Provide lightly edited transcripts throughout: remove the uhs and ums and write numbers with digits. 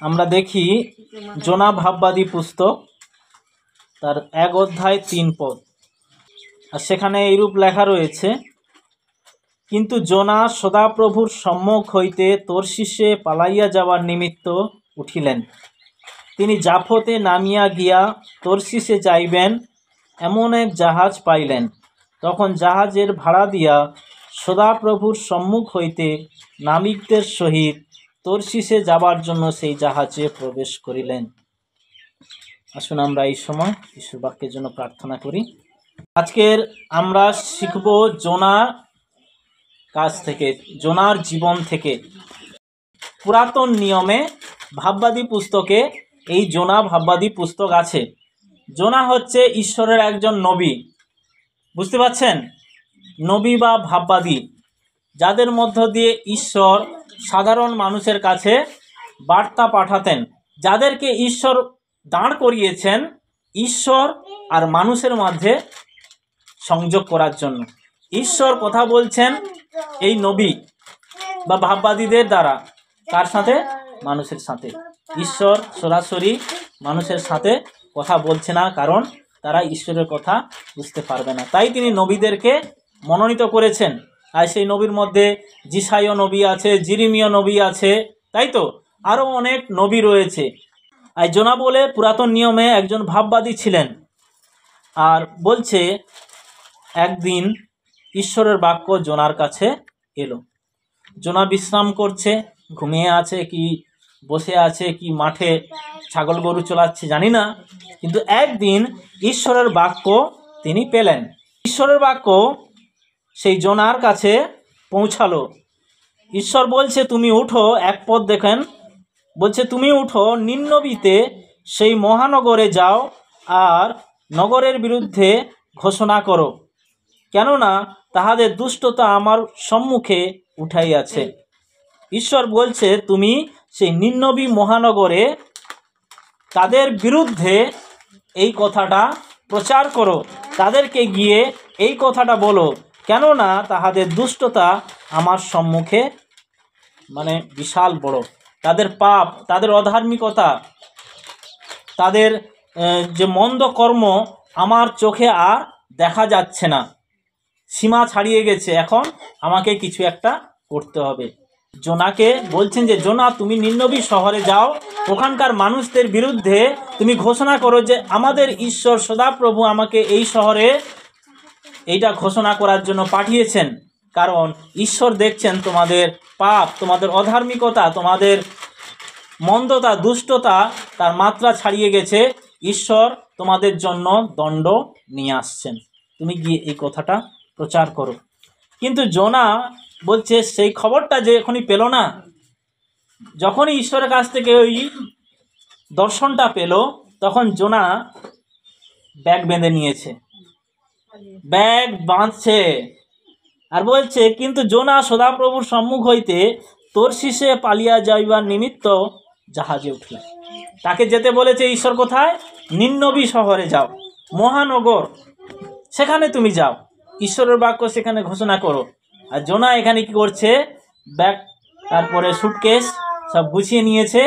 আমরা দেখি জোনা ভাববাদী পুস্তক তার 1 অধ্যায় 3 পদ, আর সেখানে এইরূপ লেখা রয়েছে, কিন্তু জোনা সদাপ্রভুর সম্মুখ হইতে তর্শিসে পালাইয়া যাওয়ার নিমিত্ত উঠিলেন। তিনি জাফতে নামিয়া গিয়া তর্শিসে যাইবেন এমন এক জাহাজ পাইলেন। তখন জাহাজের ভাড়া দিয়া সদাপ্রভুর সম্মুখ হইতে নাবিকদের সহিত তর্শিসে যাবার জন্য সেই জাহাজে প্রবেশ করিলেন। আসুন আমরা এই সময় ঈশ্বর বাক্যের জন্য প্রার্থনা করি। আজকের আমরা শিখব জোনার কাছ থেকে, জোনার জীবন থেকে। পুরাতন নিয়মে ভাববাদী পুস্তকে এই জোনা ভাববাদী পুস্তক আছে। জোনা হচ্ছে ঈশ্বরের একজন নবী, বুঝতে পারছেন? নবী বা ভাববাদী, যাদের মধ্য দিয়ে ঈশ্বর সাধারণ মানুষের কাছে বার্তা পাঠাতেন, যাদেরকে ঈশ্বর দাঁড় করিয়েছেন ঈশ্বর আর মানুষের মধ্যে সংযোগ করার জন্য। ঈশ্বর কথা বলছেন এই নবী বা ভাববাদীদের দ্বারা। কার সাথে? মানুষের সাথে। ঈশ্বর সরাসরি মানুষের সাথে কথা বলছে না, কারণ তারা ঈশ্বরের কথা বুঝতে পারবে না। তাই তিনি নবীদেরকে মনোনীত করেছেন। আর সেই নবীর মধ্যে যিশায়া নবী আছে, জিরিমিয়া নবী আছে, তাই তো আরও অনেক নবী রয়েছে। আর জোনা বলে পুরাতন নিয়মে একজন ভাববাদী ছিলেন। আর বলছে একদিন ঈশ্বরের বাক্য জোনার কাছে এলো। জোনা বিশ্রাম করছে, ঘুমিয়ে আছে কি বসে আছে কি মাঠে ছাগল গরু চলাচ্ছে জানি না, কিন্তু একদিন ঈশ্বরের বাক্য তিনি পেলেন। ঈশ্বরের বাক্য সেই জোনার কাছে পৌঁছালো। ঈশ্বর বলছে তুমি উঠো, এক পদ দেখেন, বলছে তুমি উঠো, নিন্নবীতে সেই মহানগরে যাও আর নগরের বিরুদ্ধে ঘোষণা করো, কেননা তাহাদের দুষ্টতা আমার সম্মুখে উঠাইয়াছে। ঈশ্বর বলছে তুমি সেই নিন্নবী মহানগরে তাদের বিরুদ্ধে এই কথাটা প্রচার করো, তাদেরকে গিয়ে এই কথাটা বলো, কেননা তাহাদের দুষ্টতা আমার সম্মুখে মানে বিশাল বড়। তাদের পাপ, তাদের অধার্মিকতা, তাদের যে মন্দ কর্ম আমার চোখে আর দেখা যাচ্ছে না, সীমা ছাড়িয়ে গেছে। এখন আমাকে কিছু একটা করতে হবে। জোনাকে বলছেন যে জোনা তুমি নিন্নবী শহরে যাও, ওখানকার মানুষদের বিরুদ্ধে তুমি ঘোষণা করো যে আমাদের ঈশ্বর সদাপ্রভু আমাকে এই শহরে এইটা ঘোষণা করার জন্য পাঠিয়েছেন, কারণ ঈশ্বর দেখছেন তোমাদের পাপ, তোমাদের অধার্মিকতা, তোমাদের মন্দতা, দুষ্টতা তার মাত্রা ছাড়িয়ে গেছে। ঈশ্বর তোমাদের জন্য দণ্ড নিয়ে আসছেন, তুমি গিয়ে এই কথাটা প্রচার করো। কিন্তু জোনা বলছে সেই খবরটা যে এখনই পেল না, যখনই ঈশ্বরের কাছ থেকে ওই দর্শনটা পেল, তখন জোনা ব্যাগ বেঁধে নিয়েছে, ব্যাগ বাঁধছে আর বলছে কিন্তু জোনা সদাপ্রভুর সম্মুখ হইতে তর্শিসে পালিয়া যাইবার নিমিত্ত জাহাজে উঠল। তাকে যেতে বলেছে ঈশ্বর কোথায়? নিন্নবী শহরে যাও, মহানগর, সেখানে তুমি যাও, ঈশ্বরের বাক্য সেখানে ঘোষণা করো। আর জোনা এখানে কি করছে? ব্যাগ, তারপরে সুটকেস সব গুছিয়ে নিয়েছে,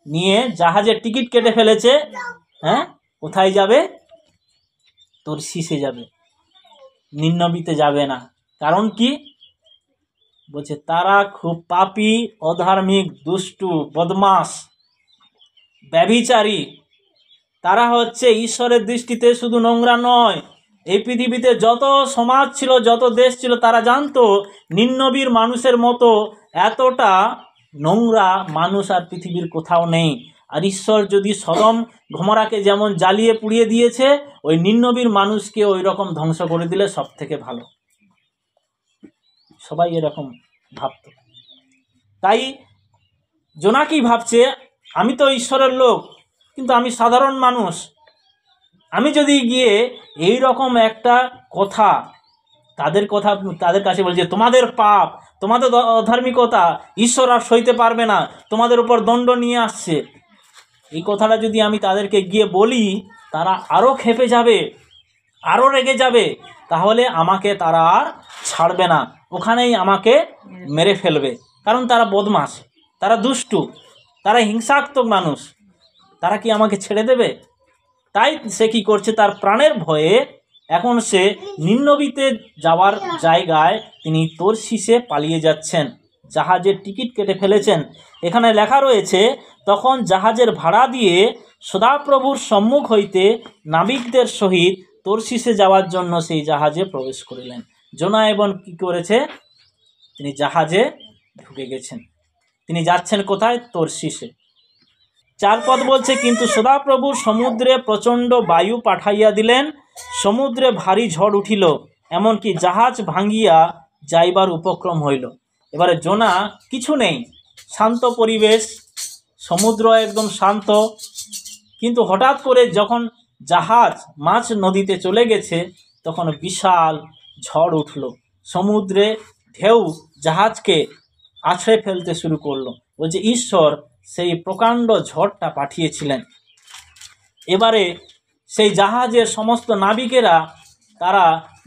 নিয়ে জাহাজের টিকিট কেটে ফেলেছে। হ্যাঁ, কোথায় যাবে? তর্শিসে যাবে, নিন্নবীতে যাবে না। কারণ কি? বলছে তারা খুব পাপী, অধার্মিক, দুষ্টু, বদমাস, ব্যভিচারী। তারা হচ্ছে ঈশ্বরের দৃষ্টিতে শুধু নোংরা নয়, এই পৃথিবীতে যত সমাজ ছিল, যত দেশ ছিল, তারা জানতো নিন্নবীর মানুষের মতো এতটা নোংরা মানুষ আর পৃথিবীর কোথাও নেই। আর ঈশ্বর যদি সদম গমরাকে যেমন জ্বালিয়ে পুড়িয়ে দিয়েছে, ওই নিন্নবীর মানুষকে ওই রকম ধ্বংস করে দিলে সব থেকে ভালো। সবাই এরকম ভাবত। তাই জোনা কি ভাবছে? আমি তো ঈশ্বরের লোক, কিন্তু আমি সাধারণ মানুষ। আমি যদি গিয়ে এই রকম একটা কথা তাদের কাছে বলছে তোমাদের পাপ, তোমাদের অধার্মিকতা ঈশ্বর আর সইতে পারবে না, তোমাদের উপর দণ্ড নিয়ে আসছে, এই কথাটা যদি আমি তাদেরকে গিয়ে বলি, তারা আরও ক্ষেপে যাবে, আরও রেগে যাবে, তাহলে আমাকে তারা আর ছাড়বে না, ওখানেই আমাকে মেরে ফেলবে। কারণ তারা বদমাশ, তারা দুষ্টু, তারা হিংসাত্মক মানুষ, তারা কি আমাকে ছেড়ে দেবে? তাই সে কি করছে, তার প্রাণের ভয়ে এখন সে নিন্নবীতে যাওয়ার জায়গায় তিনি তরশিশে পালিয়ে যাচ্ছেন, জাহাজের টিকিট কেটে ফেলেছেন। এখানে লেখা রয়েছে, তখন জাহাজের ভাড়া দিয়ে সদাপ্রভুর সম্মুখ হইতে নাবিকদের সহিত তরশিশে যাওয়ার জন্য সেই জাহাজে প্রবেশ করিলেন। জোনা এবং কি করেছে, তিনি জাহাজে ঢুকে গেছেন। তিনি যাচ্ছেন কোথায়? তরশিশে। 4 পদ বলছে, কিন্তু সদাপ্রভু সমুদ্রে প্রচণ্ড বায়ু পাঠাইয়া দিলেন, সমুদ্রে ভারী ঝড় উঠিল, এমনকি জাহাজ ভাঙ্গিয়া যাইবার উপক্রম হইল। এবারে জোনা কিছু নেই, শান্ত পরিবেশ, সমুদ্র একদম শান্ত, কিন্তু হঠাৎ করে যখন জাহাজ মাঝ নদীতে চলে গেছে তখন বিশাল ঝড় উঠল, সমুদ্রে ঢেউ জাহাজকে আছড়ে ফেলতে শুরু করলো। বলছে ঈশ্বর সেই প্রকাণ্ড ঝড়টা পাঠিয়েছিলেন। এবারে সেই জাহাজের সমস্ত নাবিকেরা তারা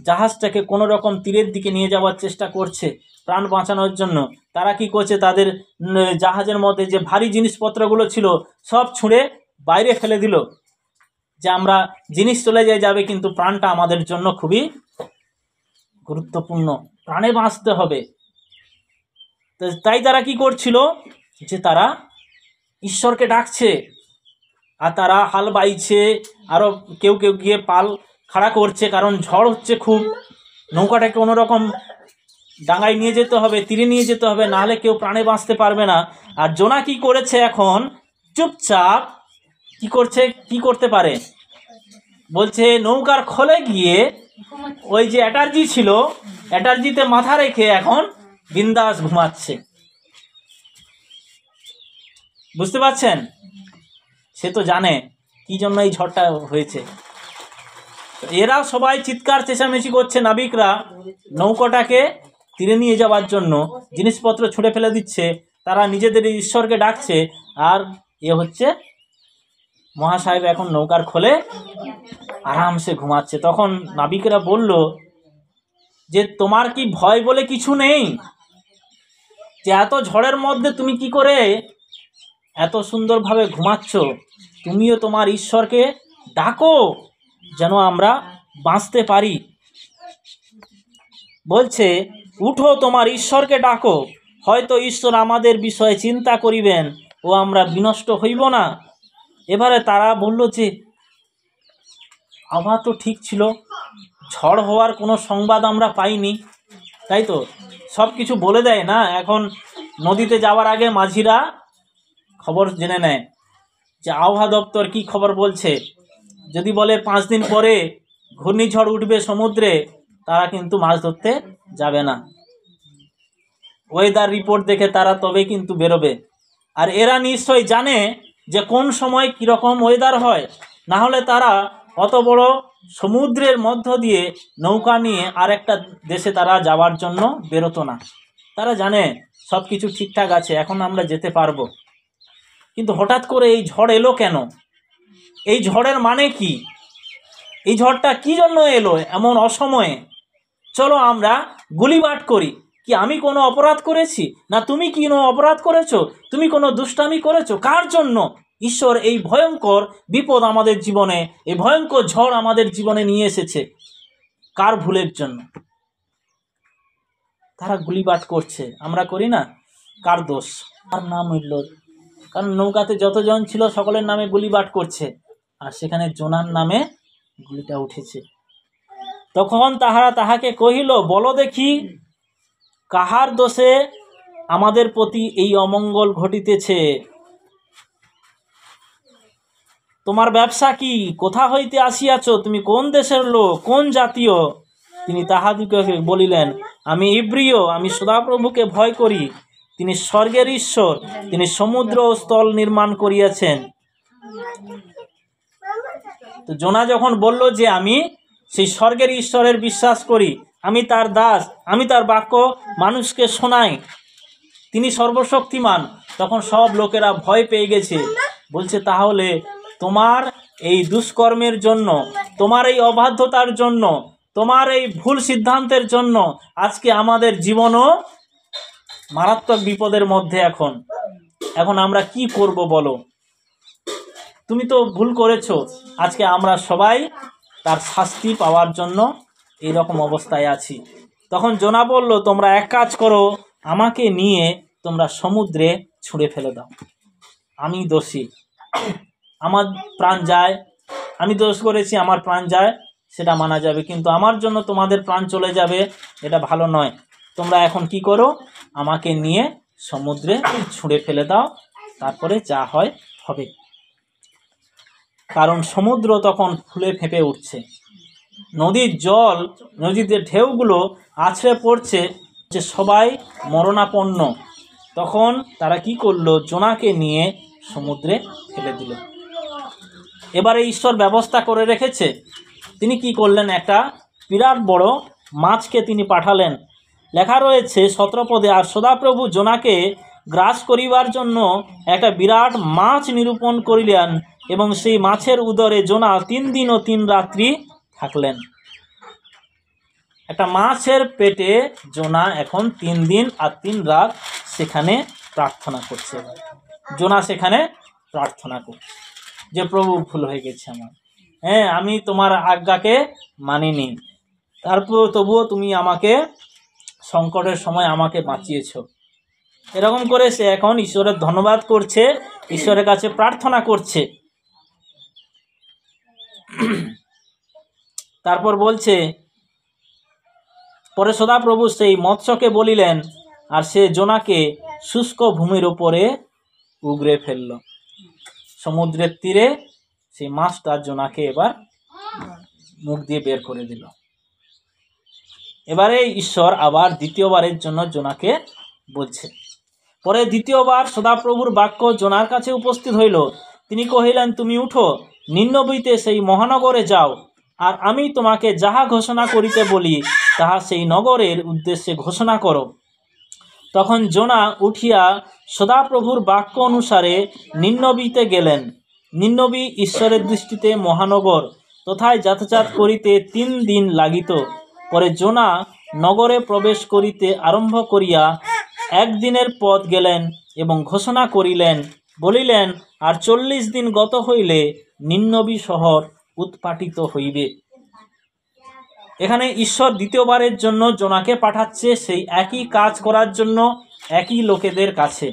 জাহাজটাকে কোনো রকম তীরের দিকে নিয়ে যাওয়ার চেষ্টা করছে প্রাণ বাঁচানোর জন্য। তারা কি করছে, তাদের জাহাজের মধ্যে যে ভারী জিনিসপত্রগুলো ছিল সব ছুঁড়ে বাইরে ফেলে দিল, যে আমরা জিনিস চলে যাবে কিন্তু প্রাণটা আমাদের জন্য খুবই গুরুত্বপূর্ণ, প্রাণে বাঁচতে হবে। তাই তারা কি করছিল, যে তারা ঈশ্বরকে ডাকছে, আর তারা হাল বাইছে, আরও কেউ কেউ গিয়ে পাল খাড়া করছে, কারণ ঝড় হচ্ছে খুব, নৌকাটাকে কোনো রকম ডাঙায় নিয়ে যেতে হবে, তীরে নিয়ে যেতে হবে, নাহলে কেউ প্রাণে বাঁচতে পারবে না। আর জোনা কি করেছে, এখন চুপচাপ কি করতে পারে, বলছে নৌকার খোলে গিয়ে ওই যে অ্যাটার্জি ছিল, অ্যাটার্জিতে মাথা রেখে এখন বিন্দাস ঘুমাচ্ছে। বুঝতে পারছেন? সে তো জানে কি জন্য এই ঝড়টা হয়েছে। এরা সবাই চিৎকার চেঁচামেচি করছে, নাবিকরা নৌকাটাকে তীরে নিয়ে যাওয়ার জন্য জিনিসপত্র ছুঁড়ে ফেলে দিচ্ছে, তারা নিজেদের ঈশ্বরকে ডাকছে, আর হচ্ছে মহাসাহেব এখন নৌকার খোলে আরামসে ঘুমাচ্ছে। তখন নাবিকেরা বলল যে তোমার কি ভয় বলে কিছু নেই, যে এত ঝড়ের মধ্যে তুমি কি করে এত সুন্দরভাবে ঘুমাচ্ছ? তুমিও তোমার ঈশ্বরকে ডাকো যেন আমরা বাঁচতে পারি। বলছে উঠো, তোমার ঈশ্বরকে ডাকো, হয়তো ঈশ্বর আমাদের বিষয়ে চিন্তা করিবেন ও আমরা বিনষ্ট হইব না। এবারে তারা বলল যে আবহাওয়া তো ঠিক ছিল, ঝড় হওয়ার কোনো সংবাদ আমরা পাইনি, তাই তো সব কিছু বলে দেয় না। এখন নদীতে যাওয়ার আগে মাঝিরা খবর জেনে নেয় যে আবহাওয়া দপ্তর কি খবর বলছে। যদি বলে 5 দিন পরে ঘূর্ণিঝড় উঠবে সমুদ্রে, তারা কিন্তু মাছ ধরতে যাবে না। ওয়েদার রিপোর্ট দেখে তারা তবে কিন্তু বেরোবে। আর এরা নিশ্চয়ই জানে যে কোন সময় কীরকম ওয়েদার হয়, না হলে তারা অত বড় সমুদ্রের মধ্য দিয়ে নৌকা নিয়ে আর একটা দেশে তারা যাওয়ার জন্য বেরোতো না। তারা জানে সব কিছু ঠিকঠাক আছে, এখন আমরা যেতে পারবো। কিন্তু হঠাৎ করে এই ঝড় এলো কেন? এই ঝড়ের মানে কি? এই ঝড়টা কি জন্য এলো এমন অসময়ে? চলো আমরা গুলিবাট করি। কি আমি কোনো অপরাধ করেছি? না তুমি কি কোনো অপরাধ করেছো? তুমি কোনো দুষ্টামি করেছো? কার জন্য ঈশ্বর এই ভয়ঙ্কর বিপদ আমাদের জীবনে, এই ভয়ঙ্কর ঝড় আমাদের জীবনে নিয়ে এসেছে? কার ভুলের জন্য? তারা গুলিবাট করছে, আমরা করি না? কার দোষ? কার নাম হইল? কারণ নৌকাতে যতজন ছিল সকলের নামে গুলিবাট করছে, আর সেখানে জোনার নামে গুলিটা উঠেছে। তখন তাহারা তাহাকে কহিল, বলো দেখি কাহার দোষে আমাদের প্রতি এই অমঙ্গল ঘটিতেছে? তোমার ব্যবসা কি? কোথা হইতে আসিয়াছ? তুমি কোন দেশের লোক, কোন জাতীয়? তিনি তাহাদিগকে বলিলেন, আমি ইব্রিয়, আমি সদাপ্রভুকে ভয় করি। তিনি স্বর্গের ঈশ্বর, তিনি সমুদ্র ও স্থল নির্মাণ করিয়াছেন। তো জোনা যখন বলল যে আমি সেই স্বর্গের ঈশ্বরের বিশ্বাস করি, আমি তার দাস, আমি তার বাক্য মানুষকে শোনাই, তিনি সর্বশক্তিমান, তখন সব লোকেরা ভয় পেয়ে গেছে। বলছে তাহলে তোমার এই দুষ্কর্মের জন্য, তোমার এই অবাধ্যতার জন্য, তোমার এই ভুল সিদ্ধান্তের জন্য আজকে আমাদের জীবনও মারাত্মক বিপদের মধ্যে। এখন আমরা কি করব বলো? তুমি তো ভুল করেছো, আজকে আমরা সবাই তার শাস্তি পাওয়ার জন্য এইরকম অবস্থায় আছি। তখন জোনা বলল, তোমরা এক কাজ করো, আমাকে নিয়ে তোমরা সমুদ্রে ছুঁড়ে ফেলে দাও। আমি দোষী, আমার প্রাণ যায়, আমি দোষ করেছি, আমার প্রাণ যায়, সেটা মানা যাবে, কিন্তু আমার জন্য তোমাদের প্রাণ চলে যাবে, এটা ভালো নয়। তোমরা এখন কি করো, আমাকে নিয়ে সমুদ্রে ছুঁড়ে ফেলে দাও, তারপরে যা হয় হবে। কারণ সমুদ্র তখন ফুলে ফেঁপে উঠছে, নদীর জল, নদীতে ঢেউগুলো আছড়ে পড়ছে, যে সবাই মরণাপন্ন। তখন তারা কি করলো, জোনাকে নিয়ে সমুদ্রে ফেলে দিল। এবারে ঈশ্বর ব্যবস্থা করে রেখেছে, তিনি কি করলেন, একটা বিরাট বড় মাছকে তিনি পাঠালেন। লেখা রয়েছে 17 পদে, আর সদাপ্রভু জোনাকে গ্রাস করিবার জন্য একটা বিরাট মাছ নিরূপণ করিলেন, এবং সেই মাছের উদরে জোনা 3 দিন ও 3 রাত্রি থাকলেন। একটা মাছের পেটে জোনা এখন 3 দিন আর 3 রাত সেখানে প্রার্থনা করছে। জোনা সেখানে প্রার্থনা করছে যে প্রভু, ভুল হয়ে গেছে আমার, হ্যাঁ আমি তোমার আজ্ঞাকে মানিনি, তারপর তবুও তুমি আমাকে সংকটের সময় আমাকে বাঁচিয়েছো। এরকম করে সে এখন ঈশ্বরের ধন্যবাদ করছে, ঈশ্বরের কাছে প্রার্থনা করছে। তারপর বলছে, পরে সদাপ্রভু সেই মৎস্যকে বলিলেন, আর সে জোনাকে শুষ্ক ভূমির উপরে উগরে ফেলল। সমুদ্রের তীরে সেই মাছটা জোনাকে এবার মুখ দিয়ে বের করে দিল। এবারে ঈশ্বর আবার দ্বিতীয়বারের জন্য জোনাকে বলছে। পরে দ্বিতীয়বার সদাপ্রভুর বাক্য জোনার কাছে উপস্থিত হইল। তিনি কহিলেন, তুমি উঠো, নিন্নবীতে সেই মহানগরে যাও, আর আমি তোমাকে যাহা ঘোষণা করিতে বলি তাহা সেই নগরের উদ্দেশ্যে ঘোষণা করো। তখন জোনা উঠিয়া সদাপ্রভুর বাক্য অনুসারে নিন্নবীতে গেলেন। নিন্নবী ঈশ্বরের দৃষ্টিতে মহানগর, তথায় যাতায়াত করিতে 3 দিন লাগিত। পরে জোনা নগরে প্রবেশ করিতে আরম্ভ করিয়া 1 দিনের পথ গেলেন এবং ঘোষণা করিলেন, বলিলেন, আর 40 দিন গত হইলে নিন্নবী শহর উৎপাটিত হইবে। এখানে ঈশ্বর দ্বিতীয়বারের জন্য জোনাকে পাঠাচ্ছে সেই একই কাজ করার জন্য একই লোকেদের কাছে।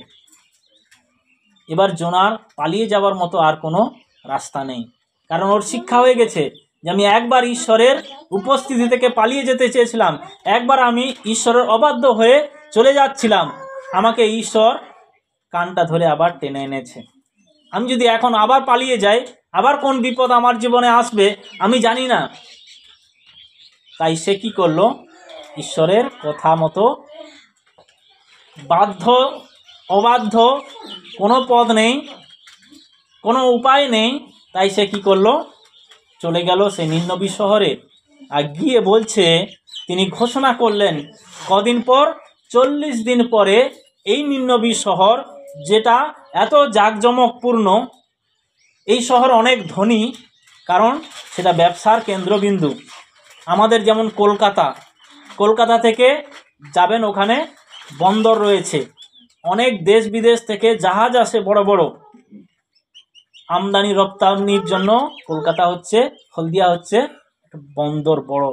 এবার জোনার পালিয়ে যাওয়ার মতো আর কোনো রাস্তা নেই, কারণ ওর শিক্ষা হয়ে গেছে যে আমি একবার ঈশ্বরের উপস্থিতি থেকে পালিয়ে যেতে চেয়েছিলাম, একবার আমি ঈশ্বরের অবাধ্য হয়ে চলে যাচ্ছিলাম, আমাকে ঈশ্বর কানটা ধরে আবার টেনে এনেছে। আমি যদি এখন আবার পালিয়ে যাই, আবার কোন বিপদ আমার জীবনে আসবে আমি জানি না। তাই সে কি করলো, ঈশ্বরের কথা মতো, বাধ্য অবাধ্য কোনো পথ নেই, কোনো উপায় নেই, তাই সে কি করলো, চলে গেল সে নিন্নবী শহরে। আর গিয়ে বলছে, তিনি ঘোষণা করলেন, কদিন পর, 40 দিন পরে এই নিন্নবী শহর, যেটা এত জাঁকজমকপূর্ণ, এই শহর অনেক ধনী, কারণ সেটা ব্যবসার কেন্দ্রবিন্দু। আমাদের যেমন কলকাতা থেকে যাবেন, ওখানে বন্দর রয়েছে, অনেক দেশ বিদেশ থেকে জাহাজ আসে, বড় বড় আমদানি রপ্তানির জন্য কলকাতা হচ্ছে, হলদিয়া হচ্ছে বন্দর বড়,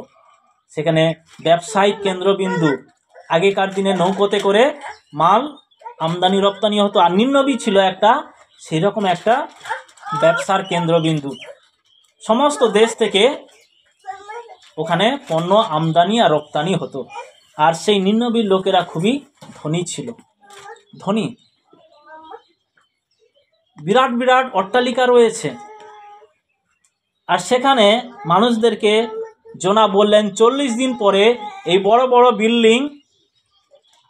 সেখানে ব্যবসায়িক কেন্দ্রবিন্দু। আগেকার দিনে নৌকোতে করে মাল আমদানি রপ্তানি হতো, আর নিন্নবী ছিল একটা সেরকম একটা ব্যবসার কেন্দ্রবিন্দু। সমস্ত দেশ থেকে ওখানে পণ্য আমদানি আর রপ্তানি হতো। আর সেই নিন্নবীর লোকেরা খুবই ধনী ছিল, ধনী, বিরাট বিরাট অট্টালিকা রয়েছে। আর সেখানে মানুষদেরকে জোনা বললেন, 40 দিন পরে এই বড় বড় বিল্ডিং,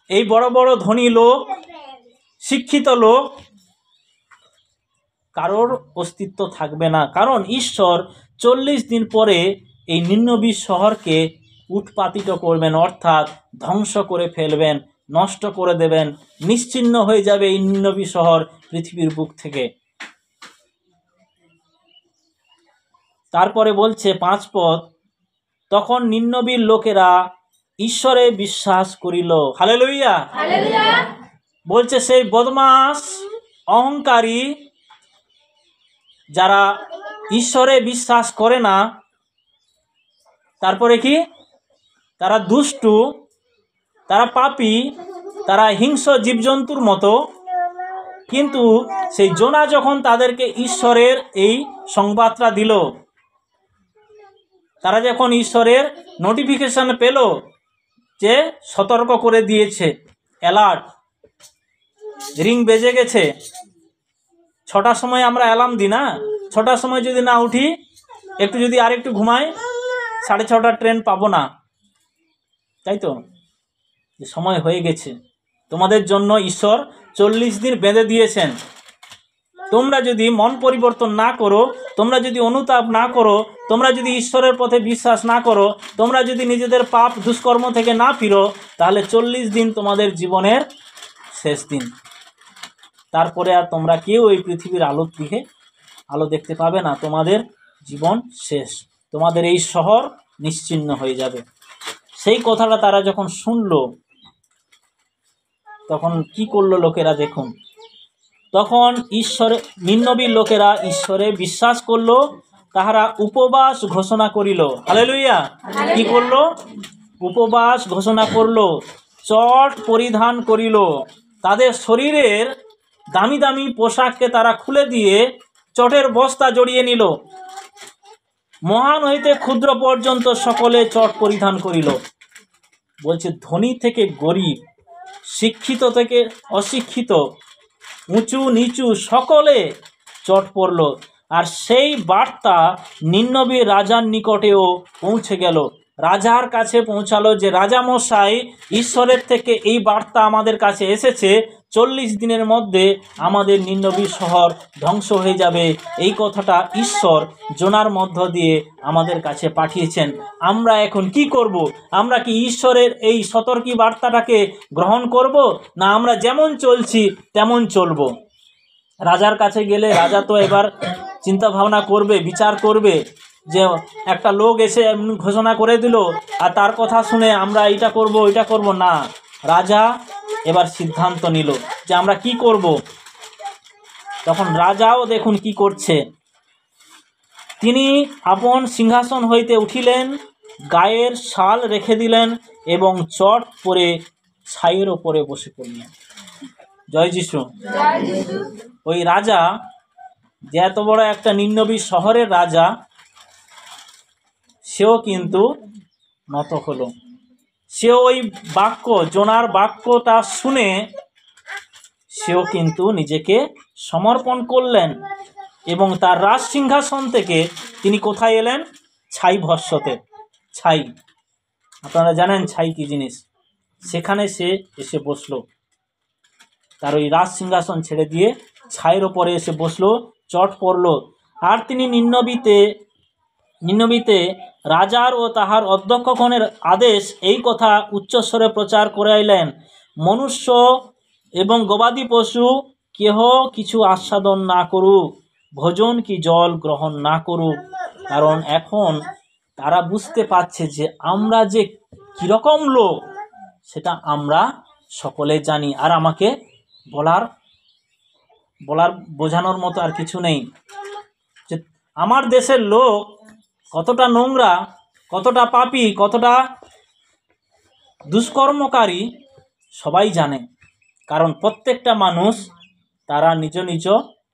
এই বড় বড় ধনী লোক, শিক্ষিত লোক, কারোর অস্তিত্ব থাকবে না, কারণ ঈশ্বর 40 দিন পরে এই নিন্নবী শহরকে উৎপাটিত করবেন, অর্থাৎ ধ্বংস করে ফেলবেন, নষ্ট করে দেবেন, নিশ্চিহ্ন হয়ে যাবে এই নিন্নবী শহর পৃথিবীর বুক থেকে। তারপরে বলছে 5 পদ, তখন নিন্নবীর লোকেরা ঈশ্বরে বিশ্বাস করিল। হালেলুয়া। বলছে সেই বদমাস অহংকারী, যারা ঈশ্বরে বিশ্বাস করে না, তারপরে কি, তারা দুষ্টু, তারা পাপী, তারা হিংস্র জীবজন্তুর মতো। কিন্তু সেই জোনা যখন তাদেরকে ঈশ্বরের এই সংবাদটা দিল, তারা যখন ঈশ্বরের নোটিফিকেশন পেল যে সতর্ক করে দিয়েছে, অ্যালার্ট, রিং বেজে গেছে। 6টার সময় আমরা অ্যালার্ম দিই না, 6টার সময় যদি না উঠি, একটু যদি আরেকটু ঘুমাই, 6:30 ট্রেন পাবো না, তাই তো? সময় হয়ে গেছে। তোমাদের জন্য ঈশ্বর 40 দিন বেঁধে দিয়েছেন। তোমরা যদি মন পরিবর্তন না করো, তোমরা যদি অনুতাপ না করো, তোমরা যদি ঈশ্বরের পথে বিশ্বাস না করো, তোমরা যদি নিজেদের পাপ দুষ্কর্ম থেকে না ফিরো, তাহলে 40 দিন তোমাদের জীবনের শেষ দিন। তারপরে আর তোমরা কেউ এই পৃথিবীর আলোর দিকে আলো দেখতে পাবে না। তোমাদের জীবন শেষ, তোমাদের এই শহর নিশ্চিহ্ন হয়ে যাবে। সেই কথাটা তারা যখন শুনলো, তখন কি করলো লোকেরা দেখুন। তখন ঈশ্বরে, নিন্নবীর লোকেরা ঈশ্বরে বিশ্বাস করলো, তাহারা উপবাস ঘোষণা করিল। হালেলুয়া! কি করলো? উপবাস ঘোষণা করলো, চট পরিধান করিল, তাদের শরীরের দামি দামি পোশাককে তারা খুলে দিয়ে চটের বস্তা জড়িয়ে নিল। মহান হইতে ক্ষুদ্র পর্যন্ত সকলে চট পরিধান করিল। বলছে ধনী থেকে গরিব, শিক্ষিত থেকে অশিক্ষিত, উঁচু নিচু সকলে চট পড়ল। আর সেই বার্তা নিন্নবী রাজার নিকটেও পৌঁছে গেল। রাজার কাছে পৌঁছালো যে রাজামশাই, ঈশ্বরের থেকে এই বার্তা আমাদের কাছে এসেছে, 40 দিনের মধ্যে আমাদের নিন্নবী শহর ধ্বংস হয়ে যাবে। এই কথাটা ঈশ্বর জোনার মধ্য দিয়ে আমাদের কাছে পাঠিয়েছেন। আমরা এখন কি করব? আমরা কি ঈশ্বরের এই সতর্কী বার্তাটাকে গ্রহণ করব, না আমরা যেমন চলছি তেমন চলব? রাজার কাছে গেলে রাজা তো এবার চিন্তা ভাবনা করবে, বিচার করবে যে একটা লোক এসে ঘোষণা করে দিল আর তার কথা শুনে আমরা এটা করব ওইটা করব না। রাজা এবার সিদ্ধান্ত নিল যে আমরা কি করব। তখন রাজাও দেখুন কি করছে। তিনি আপন সিংহাসন হইতে উঠিলেন, গায়ের শাল রেখে দিলেন এবং চট পরে ছাইয়ের ওপরে বসে পড়লেন। জয় যিশু। ওই রাজা, যে এত বড় একটা নিন্নবী শহরের রাজা, সেও কিন্তু নত হলো। সেও ওই বাক্য, জোনার বাক্যটা শুনে সেও কিন্তু নিজেকে সমর্পণ করলেন এবং তার রাজ সিংহাসন থেকে তিনি কোথায় এলেন? ছাই ভস্মতে। ছাই, আপনারা জানেন ছাই কি জিনিস। সেখানে সে এসে বসলো, তার ওই রাজ সিংহাসন ছেড়ে দিয়ে ছাইয়ের ওপরে এসে বসলো, চট পড়লো। আর তিনি নিন্নবীতে রাজার ও তাহার অধ্যক্ষগণের আদেশ এই কথা উচ্চস্বরে প্রচার করাইলেন, মনুষ্য এবং গবাদি পশু কেহ কিছু আস্বাদন না করুক, ভোজন কি জল গ্রহণ না করুক, কারণ এখন তারা বুঝতে পারছে যে আমরা যে কীরকম লোক সেটা আমরা সকলে জানি। আর আমাকে বলার বোঝানোর মতো আর কিছু নেই যে আমার দেশের লোক কতটা নোংরা, কতটা পাপী, কতটা দুষ্কর্মকারী সবাই জানে। কারণ প্রত্যেকটা মানুষ তারা নিজ নিজ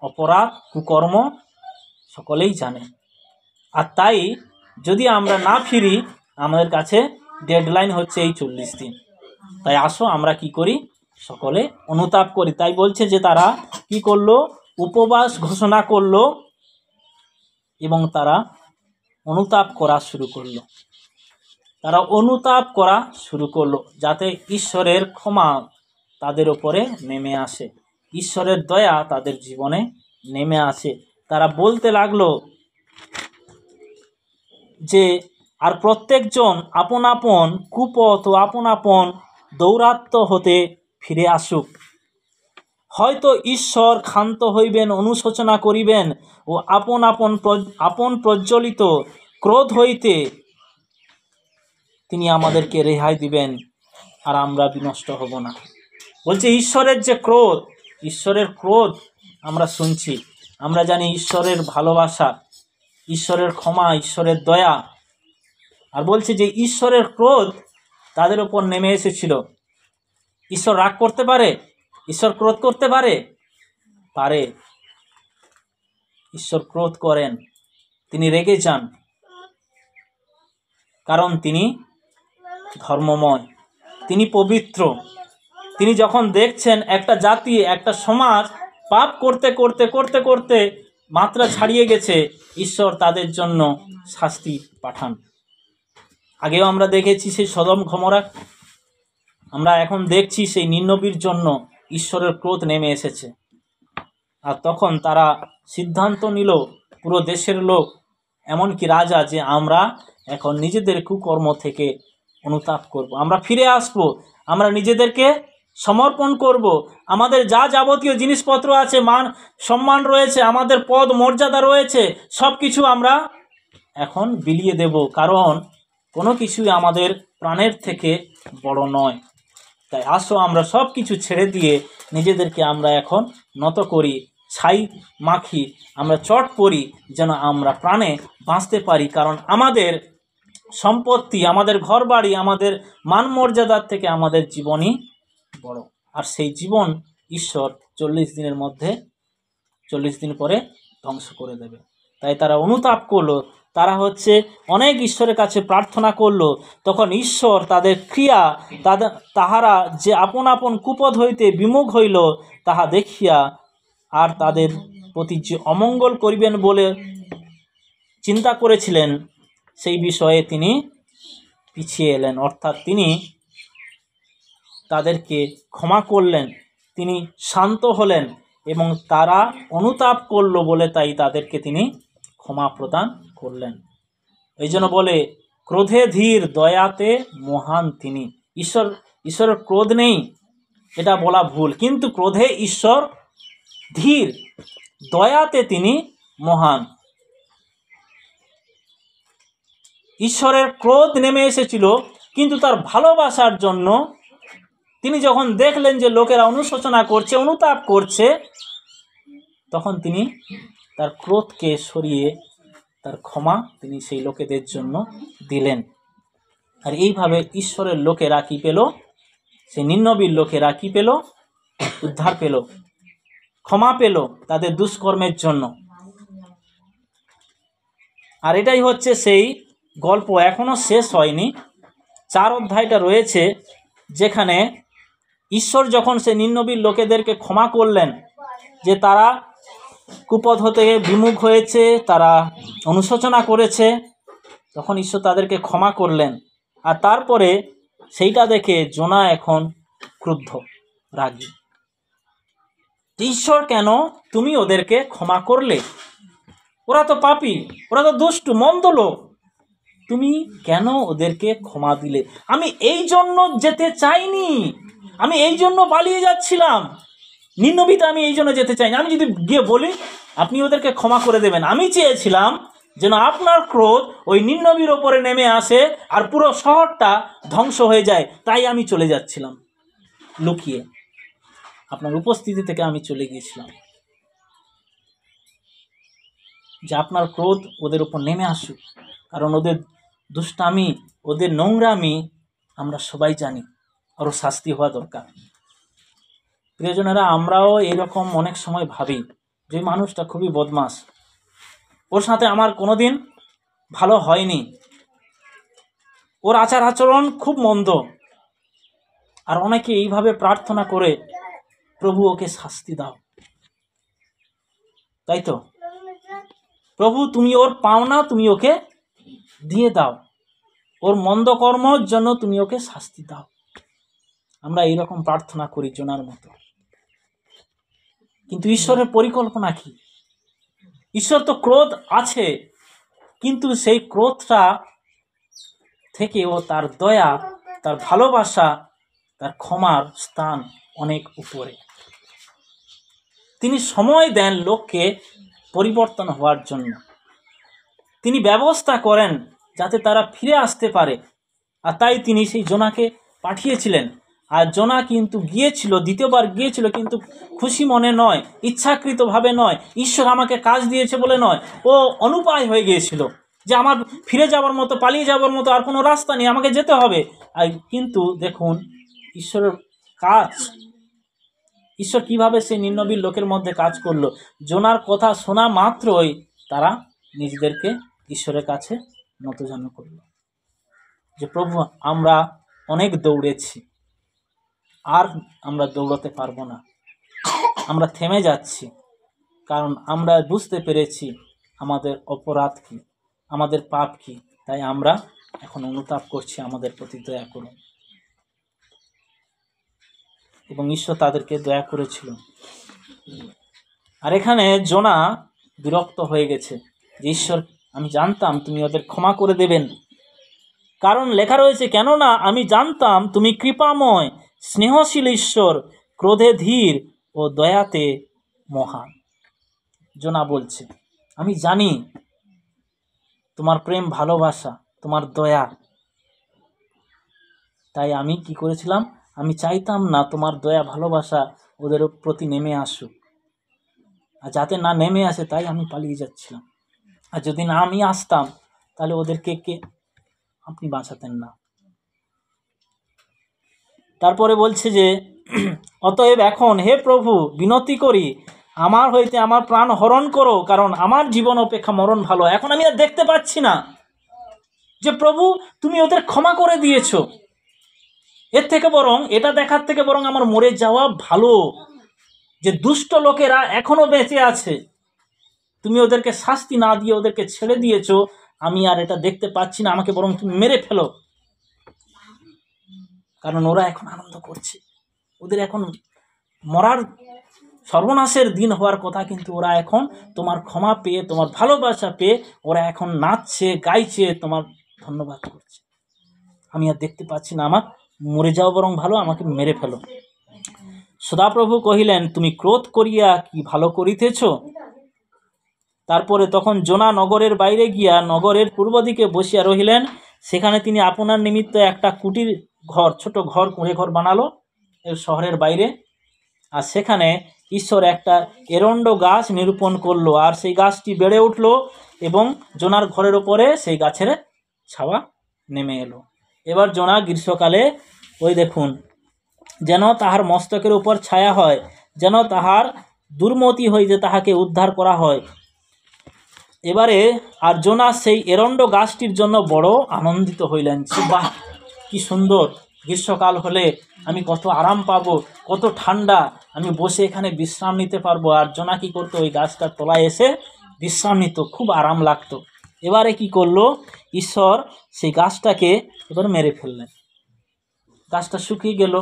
অপরাধ কুকর্ম সকলেই জানে। আর তাই যদি আমরা না ফিরি, আমাদের কাছে ডেডলাইন হচ্ছে এই 40 দিন। তাই আসো আমরা কি করি? সকলে অনুতাপ করি। তাই বলছে যে তারা কি করলো? উপবাস ঘোষণা করলো এবং তারা অনুতাপ করা শুরু করলো। তারা অনুতাপ করা শুরু করলো যাতে ঈশ্বরের ক্ষমা তাদের ওপরে নেমে আসে, ঈশ্বরের দয়া তাদের জীবনে নেমে আসে। তারা বলতে লাগলো যে আর প্রত্যেকজন আপন আপন কুপথ ও আপন আপন দৌরাত্ম্য হতে ফিরে আসুক। হয়তো ঈশ্বর ক্ষান্ত হইবেন, অনুশোচনা করিবেন ও আপন প্রজ্বলিত ক্রোধ হইতে তিনি আমাদেরকে রেহাই দিবেন, আর আমরা বিনষ্ট হব না। বলছে ঈশ্বরের যে ক্রোধ, ঈশ্বরের ক্রোধ আমরা শুনছি, আমরা জানি ঈশ্বরের ভালোবাসা, ঈশ্বরের ক্ষমা, ঈশ্বরের দয়া। আর বলছে যে ঈশ্বরের ক্রোধ তাদের উপর নেমে এসেছিল। ঈশ্বর রাগ করতে পারে? ঈশ্বর ক্রোধ করতে পারে? পারে। ঈশ্বর ক্রোধ করেন, তিনি রেগে যান, কারণ তিনি ধর্মময়, তিনি পবিত্র। তিনি যখন দেখছেন একটা জাতি, একটা সমাজ পাপ করতে করতে করতে করতে মাত্রা ছাড়িয়ে গেছে, ঈশ্বর তাদের জন্য শাস্তি পাঠান। আগেও আমরা দেখেছি সেই সদম গমোরা, আমরা এখন দেখছি সেই নিন্নবীর জন্য ঈশ্বরের ক্রোধ নেমে এসেছে। আর তখন তারা সিদ্ধান্ত নিল, পুরো দেশের লোক, এমনকি রাজা, যে আমরা এখন নিজেদের কুকর্ম থেকে অনুতাপ করব, আমরা ফিরে আসব, আমরা নিজেদেরকে সমর্পণ করব, আমাদের যা যাবতীয় জিনিসপত্র আছে, মান সম্মান রয়েছে, আমাদের পদ মর্যাদা রয়েছে, সব কিছু আমরা এখন বিলিয়ে দেব, কারণ কোনো কিছুই আমাদের প্রাণের থেকে বড় নয়। তাই আসো আমরা সব কিছু ছেড়ে দিয়ে নিজেদেরকে আমরা এখন নত করি, ছাই মাখি, আমরা চট পরি, যেন আমরা প্রাণে বাঁচতে পারি। কারণ আমাদের সম্পত্তি, আমাদের ঘরবাড়ি, আমাদের মান মর্যাদার থেকে আমাদের জীবনই বড়। আর সেই জীবন ঈশ্বর 40 দিনের মধ্যে, 40 দিন পরে ধ্বংস করে দেবে। তাই তারা অনুতাপ করলো, তারা অনেক ঈশ্বরের কাছে প্রার্থনা করলো। তখন ঈশ্বর তাদের ক্রিয়া, তাহারা যে আপন আপন কুপদ হইতে বিমুখ হইল, তাহা দেখিয়া আর তাদের প্রতি যে অমঙ্গল করিবেন বলে চিন্তা করেছিলেন, সেই বিষয়ে তিনি পিছিয়ে এলেন। অর্থাৎ তিনি তাদেরকে ক্ষমা করলেন, তিনি শান্ত হলেন, এবং তারা অনুতাপ করলো বলে তাই তাদেরকে তিনি ক্ষমা প্রদান করলেন। এই জন্য বলে, ক্রোধে ধীর, দয়াতে মহান তিনি। ঈশ্বরের ক্রোধ নেই এটা বলা ভুল, কিন্তু ক্রোধে ঈশ্বর ধীর, দয়াতে তিনি মহান। ঈশ্বরের ক্রোধ নেমে এসেছিল, কিন্তু তার ভালোবাসার জন্য তিনি যখন দেখলেন যে লোকেরা অনুশোচনা করছে, অনুতাপ করছে, তখন তিনি তার ক্রোধকে সরিয়ে তার ক্ষমা তিনি সেই লোকেদের জন্য দিলেন। আর এইভাবে ঈশ্বরের লোকেরা কি পেল? সেই নিন্নবীর লোকেরা কি পেল? উদ্ধার পেল, ক্ষমা পেল তাদের দুষ্কর্মের জন্য। আর এটাই সেই গল্প, এখনো শেষ হয়নি। 4 অধ্যায়টা রয়েছে, যেখানে ঈশ্বর যখন সে নিন্নবীর লোকেদেরকে ক্ষমা করলেন, যে তারা কুপথ হতে বিমুখ হয়েছে, তারা অনুশোচনা করেছে, তখন ঈশ্বর তাদেরকে ক্ষমা করলেন। আর তারপরে সেইটা দেখে জোনা এখন ক্রুদ্ধ, রাগী। ঈশ্বর, কেন তুমি ওদেরকে ক্ষমা করলে? ওরা তো পাপী, ওরা তো দুষ্টু, মন্দ লোক, তুমি কেন ওদেরকে ক্ষমা দিলে? আমি এই জন্য যেতে চাইনি, আমি এই জন্য পালিয়ে যাচ্ছিলাম নিন্নবীতে, আমি এই জন্য যেতে চাইনি। আমি যদি গিয়ে বলি আপনি ওদেরকে ক্ষমা করে দেবেন, আমি চেয়েছিলাম যেন আপনার ক্রোধ ওই নিন্নবীর ওপরে নেমে আসে আর পুরো শহরটা ধ্বংস হয়ে যায়। তাই আমি চলে যাচ্ছিলাম লুকিয়ে, আপনার উপস্থিতি থেকে আমি চলে গিয়েছিলাম, যে আপনার ক্রোধ ওদের উপর নেমে আসুক। কারণ ওদের দুষ্টামি, ওদের নোংরামি আমরা সবাই জানি, আরও শাস্তি হওয়া দরকার। প্রিয়জনেরা, আমরাও এরকম অনেক সময় ভাবি যে মানুষটা খুবই বদমাশ, ওর সাথে আমার কোনোদিন ভালো হয়নি, ওর আচার আচরণ খুব মন্দ। আর অনেকে এইভাবে প্রার্থনা করে, প্রভু ওকে শাস্তি দাও, তাই তো? প্রভু তুমি ওর পাওনা তুমি ওকে দিয়ে দাও, ওর মন্দ কর্মের জন্য তুমি ওকে শাস্তি দাও। আমরা এইরকম প্রার্থনা করি জোনার মতো। কিন্তু ঈশ্বরের পরিকল্পনা কি? ঈশ্বর তো ক্রোধ আছে, কিন্তু সেই ক্রোধটা থেকেও তার দয়া, তার ভালোবাসা, তার ক্ষমার স্থান অনেক উপরে। তিনি সময় দেন লোককে পরিবর্তন হওয়ার জন্য, তিনি ব্যবস্থা করেন যাতে তারা ফিরে আসতে পারে। আর তাই তিনি সেই জোনাকে পাঠিয়েছিলেন। আর জোনা কিন্তু গিয়েছিল, দ্বিতীয়বার গিয়েছিল, কিন্তু খুশি মনে নয়, ইচ্ছাকৃতভাবে নয়, ঈশ্বর আমাকে কাজ দিয়েছে বলে নয়। ও অনুপায় হয়ে গিয়েছিল যে আমার ফিরে যাওয়ার মতো, পালিয়ে যাওয়ার মতো আর কোনো রাস্তা নেই, আমাকে যেতে হবে। আর কিন্তু দেখুন ঈশ্বরের কাজ, ঈশ্বর কিভাবে সেই নিন্নবীর লোকের মধ্যে কাজ করলো। জোনার কথা শোনা মাত্রই তারা নিজেদেরকে ঈশ্বরের কাছে নতজান করলো যে প্রভু, আমরা অনেক দৌড়েছি, আর আমরা দৌড়াতে পারবো না, আমরা থেমে যাচ্ছি, কারণ আমরা বুঝতে পেরেছি আমাদের অপরাধ কি, আমাদের পাপ কি, তাই আমরা এখন অনুতাপ করছি, আমাদের প্রতি দয়া করুন। এবং ঈশ্বর তাদেরকে দয়া করেছিল। আর এখানে জোনা বিরক্ত হয়ে গেছে যে ঈশ্বর, আমি জানতাম তুমি ওদের ক্ষমা করে দেবেন, কারণ লেখা রয়েছে, কেননা আমি জানতাম তুমি কৃপাময়, স্নেহশীল ঈশ্বর, ক্রোধে ধীর ও দয়াতে মহান। জোনা বলছে, আমি জানি তোমার প্রেম, ভালোবাসা, তোমার দয়া, তাই আমি কি করেছিলাম, আমি চাইতাম না তোমার দয়া ভালোবাসা ওদের প্রতি নেমে আসুক, আর যাতে না নেমে আসে তাই আমি পালিয়ে যাচ্ছিলাম। আর যদি না আমি আসতাম তাহলে ওদেরকে কে আপনি বাঁচাতেন না। তারপরে বলছে যে অতএব এখন হে প্রভু বিনতি করি, আমার হইতে আমার প্রাণ হরণ করো, কারণ আমার জীবন অপেক্ষা মরণ ভালো। এখন আমি আর দেখতে পাচ্ছি না যে প্রভু তুমি ওদের ক্ষমা করে দিয়েছো, এর থেকে বরং, এটা দেখার থেকে বরং আমার মরে যাওয়া ভালো, যে দুষ্ট লোকেরা এখনো বেঁচে আছে, তুমি ওদেরকে শাস্তি না দিয়ে ওদেরকে ছেড়ে দিয়েছো, আমি আর এটা দেখতে পাচ্ছি না, আমাকে বরং তুমি মেরে ফেলো, কারণ ওরা এখন আনন্দ করছে, ওদের এখন মরার সর্বনাশের দিন হওয়ার কথা, কিন্তু ওরা এখন তোমার ক্ষমা পেয়ে, তোমার ভালোবাসা পেয়ে ওরা এখন নাচছে, গাইছে, তোমার ধন্যবাদ করছে। আমি আর দেখতে পাচ্ছি না, আমার মরে যাওয়া বরং ভালো, আমাকে মেরে ফেলো। সদাপ্রভু কহিলেন, তুমি ক্রোধ করিয়া কি ভালো করিতেছ? তারপরে তখন জোনা নগরের বাইরে গিয়া নগরের পূর্ব দিকে বসিয়া রহিলেন। সেখানে তিনি আপনার নিমিত্ত একটা কুটির ঘর, ছোট ঘর, কুঁড়ে ঘর বানালো এর শহরের বাইরে। আর সেখানে ঈশ্বর একটা এরণ্ড গাছ নিরূপণ করলো, আর সেই গাছটি বেড়ে উঠলো এবং জোনার ঘরের ওপরে সেই গাছের ছাওয়া নেমে এলো। এবার জোনা গ্রীষ্মকালে ওই দেখুন, যেন তাহার মস্তকের উপর ছায়া হয়, যেন তাহার দুর্মতি হইতে তাহাকে উদ্ধার করা হয়। এবারে আর জোনা সেই এরণ্ড গাছটির জন্য বড় আনন্দিত হইলেন। বাহ, কি সুন্দর, গ্রীষ্মকাল হলে আমি কত আরাম পাবো, কত ঠান্ডা, আমি বসে এখানে বিশ্রাম নিতে পারবো। আর জোনা কি করতো, ওই গাছটার তলায় এসে বিশ্রাম নিত, খুব আরাম লাগতো। এবারে কি করলো, ঈশ্বর সেই গাছটাকে এবার মেরে ফেললেন। গাছটা শুকিয়ে গেল,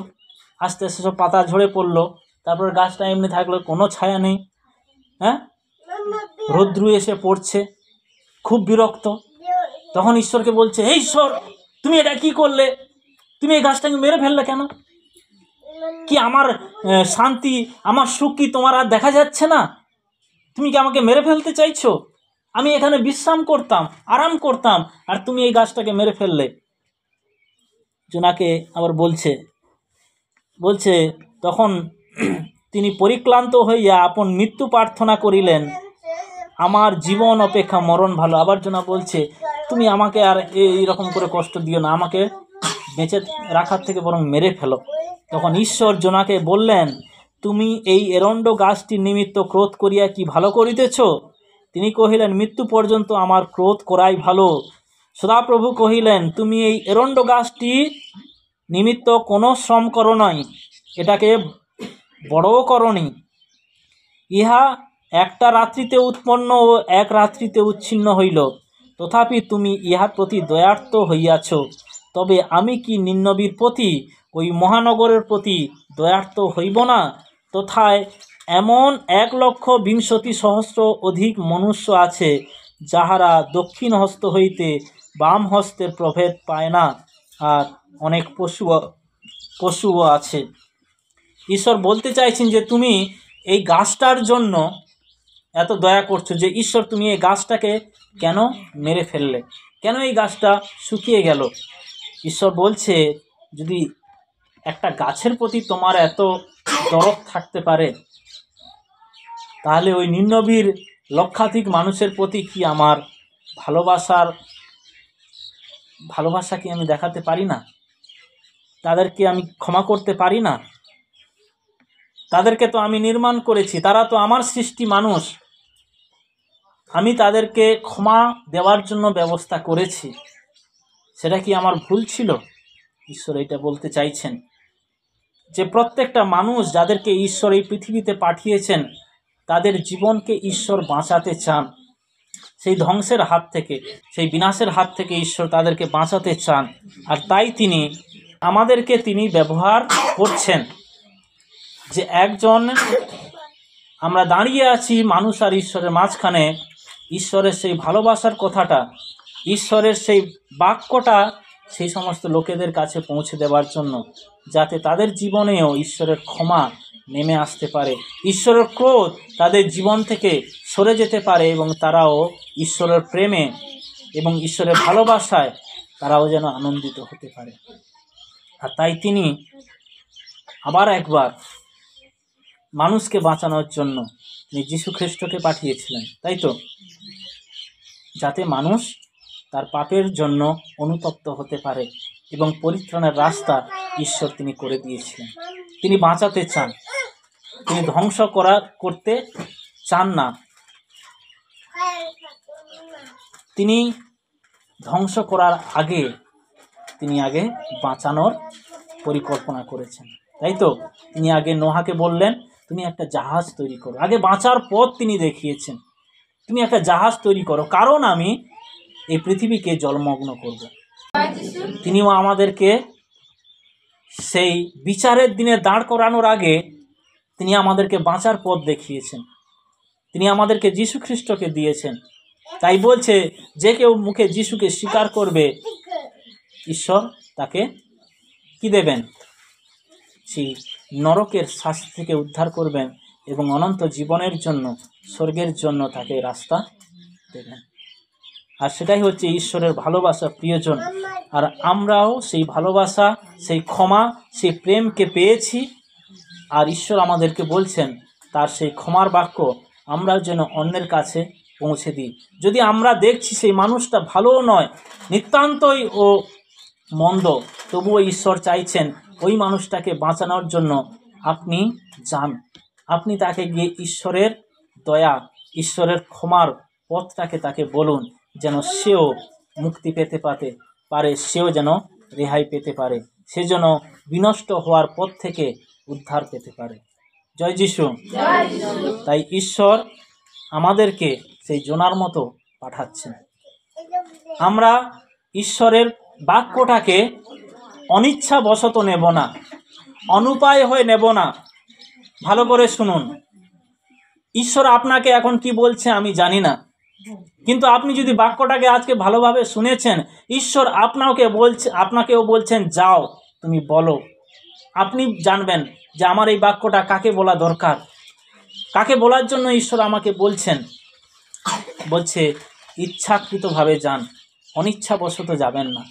আস্তে আস্তে সব পাতা ঝরে পড়লো, তারপর গাছটা এমনি থাকলো, কোনো ছায়া নেই, হ্যাঁ, রৌদ্র এসে পড়ছে, খুব বিরক্ত। তখন ঈশ্বরকে বলছে, হে ঈশ্বর, তুমি এটা কি করলে, তুমি এই গাছটাকে মেরে ফেললে কেন? কি আমার শান্তি, আমার সুখ কি তোমার আর দেখা যাচ্ছে না? তুমি কি আমাকে মেরে ফেলতে চাইছো? আমি এখানে বিশ্রাম করতাম, আরাম করতাম, আর তুমি এই গাছটাকে মেরে ফেললে। জোনাকে আবার বলছে তখন তিনি পরিক্লান্ত হইয়া আপন মৃত্যু প্রার্থনা করিলেন, আমার জীবন অপেক্ষা মরণ ভালো। আবার জোনা বলছে, তুমি আমাকে আর এইরকম করে কষ্ট দিও না, আমাকে বেঁচে রাখার থেকে বরং মেরে ফেলো। তখন ঈশ্বর জোনাকে বললেন, তুমি এই এরণ্ড গাছটির নিমিত্ত ক্রোধ করিয়া কি ভালো করিতেছ? তিনি কহিলেন, মৃত্যু পর্যন্ত আমার ক্রোধ করাই ভালো। সদাপ্রভু কহিলেন, তুমি এই এরণ্ড গাছটি নিমিত্ত কোনো শ্রম করো নাই, এটাকে বড়ও করনি। ইহা একটা রাত্রিতে উৎপন্ন ও এক রাত্রিতে উচ্ছিন্ন হইল, তথাপি তুমি ইহার প্রতি দয়ার্থ হইয়াছ। তবে আমি কি নিন্নবীর প্রতি, ওই মহানগরের প্রতি দয়ার্থ হইব না? তথায় এমন 1,20,000 অধিক মনুষ্য আছে, যাহারা দক্ষিণ হস্ত হইতে বাম হস্তের প্রভেদ পায় না, আর অনেক পশুও আছে। ঈশ্বর বলতে চাইছেন যে তুমি এই গাছটার জন্য এত দয়া করছো, যে ঈশ্বর তুমি এই গাছটাকে কেন মেরে ফেললে, কেন এই গাছটা শুকিয়ে গেল? ঈশ্বর বলছে, যদি একটা গাছের প্রতি তোমার এত দরদ থাকতে পারে, তাহলে ওই নিম্নবীর লক্ষাধিক মানুষের প্রতি কি আমার ভালোবাসা কি আমি দেখাতে পারি না? তাদেরকে আমি ক্ষমা করতে পারি না? তাদেরকে তো আমি নির্মাণ করেছি, তারা তো আমার সৃষ্টি মানুষ, আমি তাদেরকে ক্ষমা দেওয়ার জন্য ব্যবস্থা করেছি, সেটা কি আমার ভুল ছিল? ঈশ্বর এটা বলতে চাইছেন যে প্রত্যেকটা মানুষ যাদেরকে ঈশ্বর এই পৃথিবীতে পাঠিয়েছেন, তাদের জীবনকে ঈশ্বর বাঁচাতে চান, সেই ধ্বংসের হাত থেকে, সেই বিনাশের হাত থেকে ঈশ্বর তাদেরকে বাঁচাতে চান। আর তাই আমাদেরকে তিনি ব্যবহার করছেন যে একজন, আমরা দাঁড়িয়ে আছি মানুষ আর ঈশ্বরের মাঝখানে, ঈশ্বরের সেই ভালোবাসার কথাটা, ঈশ্বরের সেই বাক্যটা সেই সমস্ত লোকেদের কাছে পৌঁছে দেওয়ার জন্য, যাতে তাদের জীবনেও ঈশ্বরের ক্ষমা নেমে আসতে পারে, ঈশ্বরের ক্রোধ তাদের জীবন থেকে সরে যেতে পারে, এবং তারাও ঈশ্বরের প্রেমে এবং ঈশ্বরের ভালোবাসায় তারাও যেন আনন্দিত হতে পারে। আর তাই তিনি আবার একবার মানুষকে বাঁচানোর জন্য তিনি যীশু খ্রিস্টকে পাঠিয়েছিলেন, তাই তো, যাতে মানুষ তার পাপের জন্য অনুতপ্ত হতে পারে এবং পরিত্রাণের রাস্তা ঈশ্বর তিনি করে দিয়েছিলেন। তিনি বাঁচাতে চান, তিনি ধ্বংস করতে চান না, তিনি ধ্বংস করার আগে তিনি আগে বাঁচানোর পরিকল্পনা করেছেন, তাই তো। তিনি আগে নোহাকে বললেন তুমি একটা জাহাজ তৈরি করো, আগে বাঁচার পথ তিনি দেখিয়েছেন, তুমি একটা জাহাজ তৈরি করো, কারণ আমি এই পৃথিবীকে জলমগ্ন করব। তিনিও আমাদেরকে সেই বিচারের দিনে দাঁড় করানোর আগে তিনি আমাদেরকে বাঁচার পথ দেখিয়েছেন, তিনি আমাদেরকে যীশু খ্রিস্টকে দিয়েছেন। তাই বলছে যে কেউ মুখে যীশুকে স্বীকার করবে, ঈশ্বর তাকে কি দেবেন? সেই নরকের শাস্তি থেকে উদ্ধার করবেন এবং অনন্ত জীবনের জন্য, স্বর্গের জন্য তাকে রাস্তা দেবেন। আর সেটাই হচ্ছে ঈশ্বরের ভালোবাসা, প্রিয়জন। আর আমরাও সেই ভালোবাসা, সেই ক্ষমা, সেই প্রেমকে পেয়েছি। আর ঈশ্বর আমাদেরকে বলছেন তার সেই ক্ষমার বাক্য আমরাও যেন অন্যের কাছে পৌঁছে দিই। যদি আমরা দেখছি সেই মানুষটা ভালোও নয়, নিতান্তই ও মন্দ, তবুও ঈশ্বর চাইছেন ওই মানুষটাকে বাঁচানোর জন্য আপনি যান, আপনি তাকে গিয়ে ঈশ্বরের দয়া, ঈশ্বরের ক্ষমার পথটাকে তাকে বলুন, যেন সেও মুক্তি পেতে পারে, সেও যেন রেহাই পেতে পারে, সে যেন বিনষ্ট হওয়ার পথ থেকে উদ্ধার পেতে পারে। জয় যিশু। তাই ঈশ্বর আমাদেরকে সেই জোনার মতো পাঠাচ্ছেন। আমরা ঈশ্বরের বাক্যটাকে অনিচ্ছাবশত নেব না, অনুপায় হয়ে নেব না। ভালো করে শুনুন, ঈশ্বর আপনাকে এখন কি বলছে আমি জানি না, কিন্তু আপনি যদি বাক্যটাকে আজকে ভালোভাবে শুনেছেন, ঈশ্বর আপনাকেও বলছেন যাও তুমি বলো। আপনি জানবেন যে আমার এই বাক্যটা কাকে বলা দরকার, কাকে বলার জন্য ঈশ্বর আমাকে বলছে ইচ্ছাকৃতভাবে যান, অনিচ্ছাবশত যাবেন না।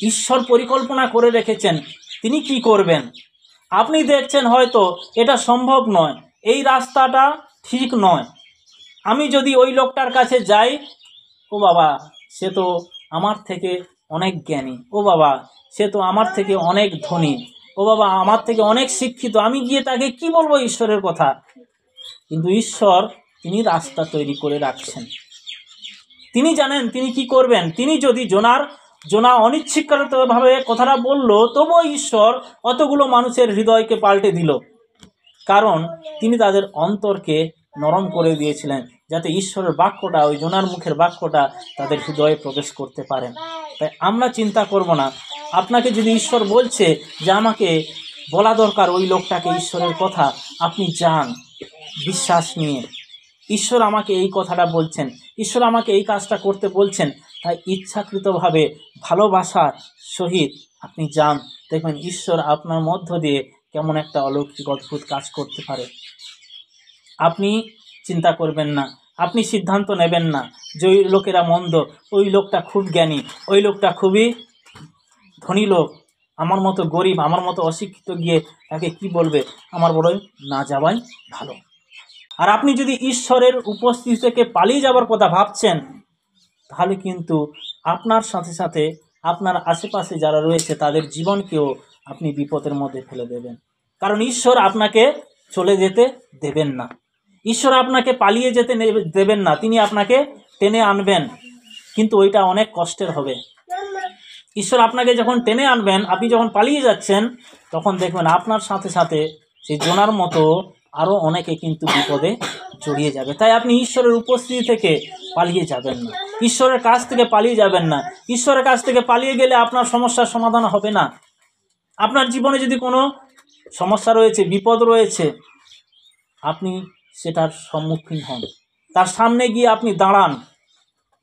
ঈশ্বর পরিকল্পনা করে রেখেছেন তিনি কি করবেন। আপনি দেখছেন হয়তো এটা সম্ভব নয়, এই রাস্তাটা ঠিক নয়, আমি যদি ওই লোকটার কাছে যাই, ও বাবা সে তো আমার থেকে অনেক জ্ঞানী, ও বাবা সে তো আমার থেকে অনেক ধনী, ও বাবা আমার থেকে অনেক শিক্ষিত, আমি গিয়ে তাকে কি বলবো ঈশ্বরের কথা। কিন্তু ঈশ্বর তিনি রাস্তা তৈরি করে রাখছেন, তিনি জানেন তিনি কি করবেন। তিনি যদি জোনা অনিচ্ছাকৃতভাবে কথাটা বলল, তবুও ঈশ্বর অতগুলো মানুষের হৃদয়কে পাল্টে দিল, কারণ তিনি তাদের অন্তরকে নরম করে দিয়েছিলেন, যাতে ঈশ্বরের বাক্যটা, ওই জোনার মুখের বাক্যটা তাদের হৃদয়ে প্রবেশ করতে পারেন। তাই আমরা চিন্তা করব না। আপনাকে যদি ঈশ্বর বলছে যে আমাকে বলা দরকার ওই লোকটাকে ঈশ্বরের কথা, আপনি যান বিশ্বাস নিয়ে, ঈশ্বর আমাকে এই কথাটা বলছেন, ঈশ্বর আমাকে এই কাজটা করতে বলছেন, তাই ইচ্ছাকৃতভাবে ভালোবাসার সহিত আপনি যান। দেখবেন ঈশ্বর আপনার মধ্য দিয়ে কেমন একটা অলৌকিক অদ্ভুত কাজ করতে পারে। আপনি চিন্তা করবেন না, আপনি সিদ্ধান্ত নেবেন না যে ওই লোকেরা মন্দ, ওই লোকটা খুব জ্ঞানী, ওই লোকটা খুবই ধনী লোক, আমার মতো গরিব, আমার মতো অশিক্ষিত গিয়ে তাকে কি বলবে? আমার বড় না যাওয়াই ভালো। আর আপনি যদি ঈশ্বরের উপস্থিতি থেকে পালিয়ে যাবার কথা ভাবছেন, তাহলে কিন্তু আপনার সাথে সাথে আপনার আশেপাশে যারা রয়েছে তাদের জীবনকেও আপনি বিপদের মধ্যে ফেলে দেবেন। কারণ ঈশ্বর আপনাকে চলে যেতে দেবেন না, ঈশ্বর আপনাকে পালিয়ে যেতে দেবেন না, তিনি আপনাকে টেনে আনবেন, কিন্তু ওইটা অনেক কষ্টের হবে। ঈশ্বর আপনাকে যখন টেনে আনবেন, আপনি যখন পালিয়ে যাচ্ছেন, তখন দেখবেন আপনার সাথে সাথে সেই জোনার মতো আরও অনেকে কিন্তু বিপদে জড়িয়ে যাবে। তাই আপনি ঈশ্বরের উপস্থিতি থেকে পালিয়ে যাবেন না, ঈশ্বরের কাছ থেকে পালিয়ে যাবেন না। ঈশ্বরের কাছ থেকে পালিয়ে গেলে আপনার সমস্যার সমাধান হবে না। আপনার জীবনে যদি কোনো সমস্যা রয়েছে, বিপদ রয়েছে, আপনি সেটার সম্মুখীন হন, তার সামনে গিয়ে আপনি দাঁড়ান,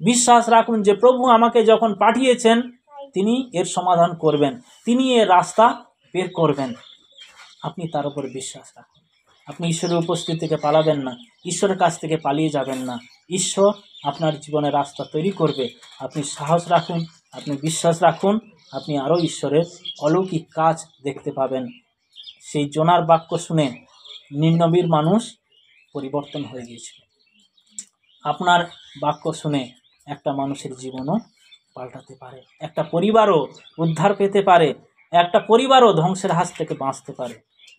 বিশ্বাস রাখুন যে প্রভু আমাকে যখন পাঠিয়েছেন তিনি এর সমাধান করবেন, তিনি এর রাস্তা বের করবেন। আপনি তার উপর বিশ্বাস রাখুন। আপনি ঈশ্বরের উপস্থিতি থেকে পালাবেন না, ঈশ্বরের কাছ থেকে পালিয়ে যাবেন না। ঈশ্বর আপনার জীবনে রাস্তা তৈরি করবে। আপনি সাহস রাখুন, আপনি বিশ্বাস রাখুন, আপনি আরও ঈশ্বরের অলৌকিক কাজ দেখতে পাবেন। সেই জোনার বাক্য শুনে নিনবের মানুষ পরিবর্তন হয়ে গিয়েছিল। আপনার বাক্য শুনে একটা মানুষের জীবনও পাল্টাতে পারে, একটা পরিবারও উদ্ধার পেতে পারে, একটা পরিবারও ধ্বংসের হাত থেকে বাঁচতে পারে।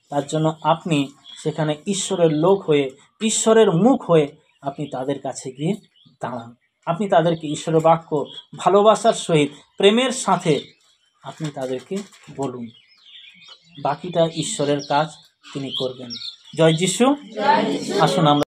তার জন্য আপনি সেখানে ঈশ্বরের লোক হয়ে, ঈশ্বরের মুখ হয়ে আপনি তাদের কাছে গিয়ে দাঁড়ান। আপনি তাদেরকে ঈশ্বরের বাক্য ভালোবাসার সহিত, প্রেমের সাথে আপনি তাদেরকে বলুন। বাকিটা ঈশ্বরের কাজ তিনি করবেন। জয় যিশু। আসুন আমরা